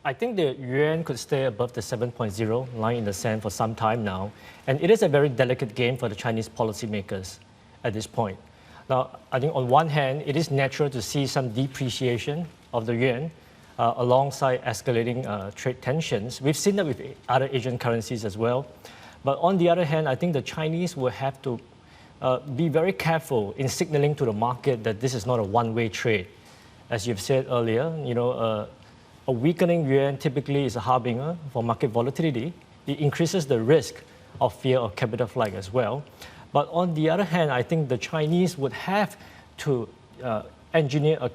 I think the yuan could stay above the 7.0 line in the sand for some time now. And it is a very delicate game for the Chinese policymakers at this point. Now, I think on one hand, it is natural to see some depreciation of the yuan alongside escalating trade tensions. We've seen that with other Asian currencies as well. But on the other hand, I think the Chinese will have to be very careful in signaling to the market that this is not a one-way trade. As you've said earlier, a weakening yuan typically is a harbinger for market volatility. It increases the risk of fear of capital flight as well. But on the other hand, I think the Chinese would have to engineer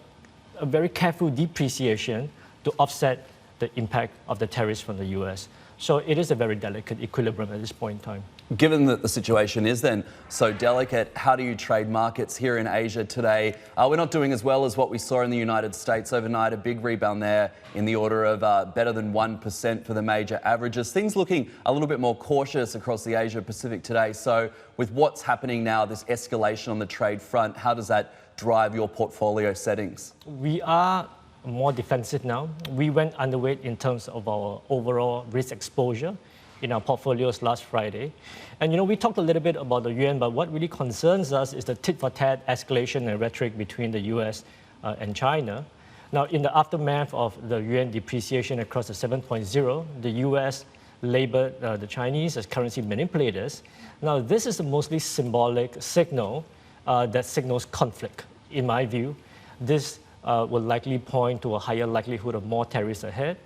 a very careful depreciation to offset the impact of the tariffs from the US. So it is a very delicate equilibrium at this point in time. Given that the situation is then so delicate, how do you trade markets here in Asia today? We're not doing as well as what we saw in the United States overnight, a big rebound there in the order of better than 1% for the major averages. Things looking a little bit more cautious across the Asia Pacific today. So with what's happening now, this escalation on the trade front, how does that drive your portfolio settings? We are more defensive now. We went underweight in terms of our overall risk exposure in our portfolios last Friday. And we talked a little bit about the yuan, but what really concerns us is the tit-for-tat escalation and rhetoric between the US and China. Now, in the aftermath of the yuan depreciation across the 7.0, the US labeled the Chinese as currency manipulators. Now, this is a mostly symbolic signal that signals conflict, in my view. This will likely point to a higher likelihood of more tariffs ahead.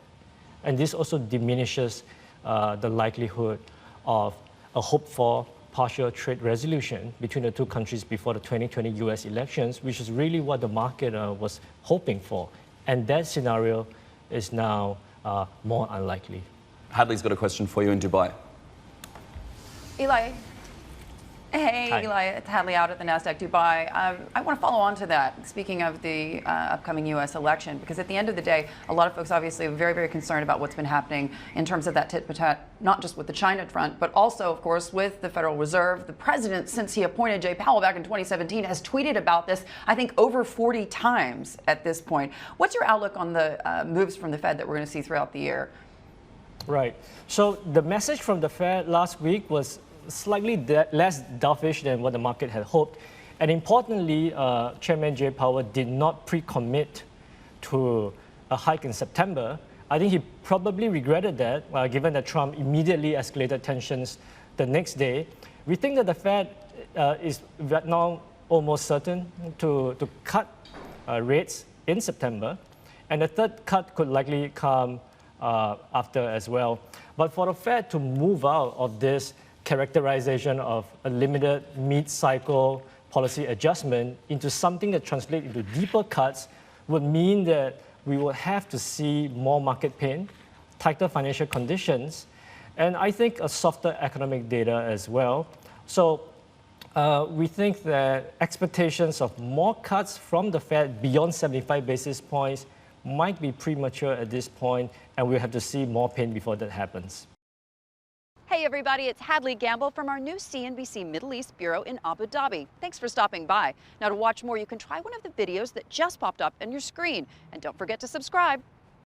And this also diminishes the likelihood of a hoped-for partial trade resolution between the two countries before the 2020 US elections, which is really what the market was hoping for. And that scenario is now more unlikely. Hadley's got a question for you in Dubai. Eli. Hey, Hi. Eli, it's Hadley out at the NASDAQ Dubai. I want to follow on to that, speaking of the upcoming U.S. election, because at the end of the day, a lot of folks obviously are very, very concerned about what's been happening in terms of that tit-for-tat, not just with the China front, but also, of course, with the Federal Reserve. The president, since he appointed Jay Powell back in 2017, has tweeted about this, I think, over 40 times at this point. What's your outlook on the moves from the Fed that we're going to see throughout the year? Right. So the message from the Fed last week was slightly less dovish than what the market had hoped. And importantly, Chairman Jay Powell did not pre-commit to a hike in September. I think he probably regretted that, given that Trump immediately escalated tensions the next day. We think that the Fed is right now almost certain to cut rates in September. And the third cut could likely come after as well. But for the Fed to move out of this characterization of a limited mid-cycle policy adjustment into something that translates into deeper cuts would mean that we will have to see more market pain, tighter financial conditions, and I think a softer economic data as well. So we think that expectations of more cuts from the Fed beyond 75 basis points might be premature at this point, and we'll have to see more pain before that happens. Hey everybody, it's Hadley Gamble from our new CNBC Middle East Bureau in Abu Dhabi. Thanks for stopping by. Now to watch more, you can try one of the videos that just popped up on your screen. And don't forget to subscribe.